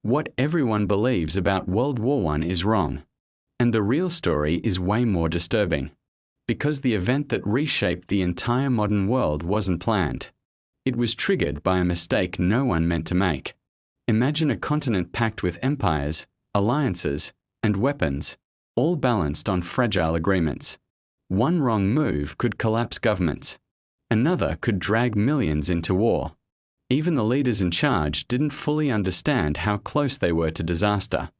What everyone believes about World War I is wrong. And the real story is way more disturbing. Because the event that reshaped the entire modern world wasn't planned. It was triggered by a mistake no one meant to make. Imagine a continent packed with empires, alliances, and weapons, all balanced on fragile agreements. One wrong move could collapse governments. Another could drag millions into war. Even the leaders in charge didn't fully understand how close they were to disaster.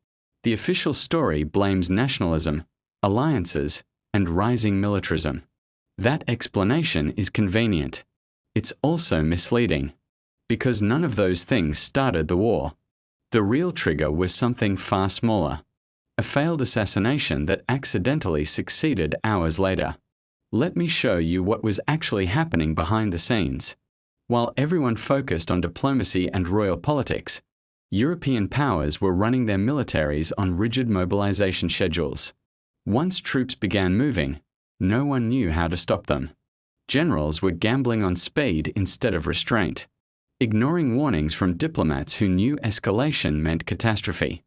The official story blames nationalism, alliances, and rising militarism. That explanation is convenient. It's also misleading. Because none of those things started the war. The real trigger was something far smaller. A failed assassination that accidentally succeeded hours later. Let me show you what was actually happening behind the scenes. While everyone focused on diplomacy and royal politics, European powers were running their militaries on rigid mobilization schedules. Once troops began moving, no one knew how to stop them. Generals were gambling on speed instead of restraint, ignoring warnings from diplomats who knew escalation meant catastrophe.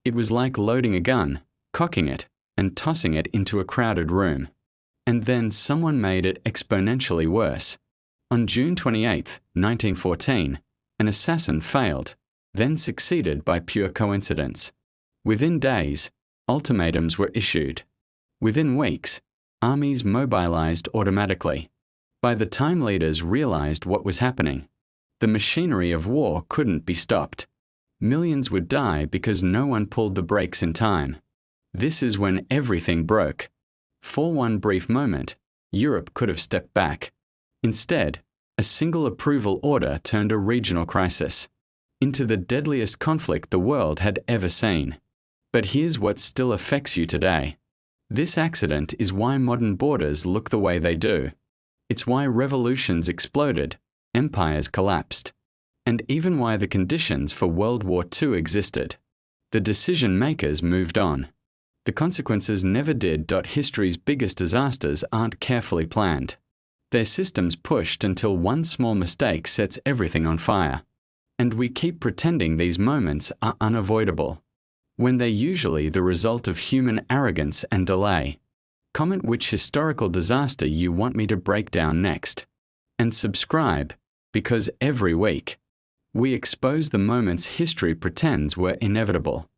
It was like loading a gun, cocking it, and tossing it into a crowded room. And then someone made it exponentially worse. On June 28, 1914, an assassin failed, then succeeded by pure coincidence. Within days, ultimatums were issued. Within weeks, armies mobilized automatically. By the time leaders realized what was happening, the machinery of war couldn't be stopped. Millions would die because no one pulled the brakes in time. This is when everything broke. For one brief moment, Europe could have stepped back. Instead, a single approval order turned a regional crisis into the deadliest conflict the world had ever seen. But here's what still affects you today. This accident is why modern borders look the way they do. It's why revolutions exploded, empires collapsed, and even why the conditions for World War II existed. The decision makers moved on. The consequences never did. History's biggest disasters aren't carefully planned. Their systems pushed until one small mistake sets everything on fire. And we keep pretending these moments are unavoidable, when they're usually the result of human arrogance and delay. Comment which historical disaster you want me to break down next. And subscribe, because every week, we expose the moments history pretends were inevitable.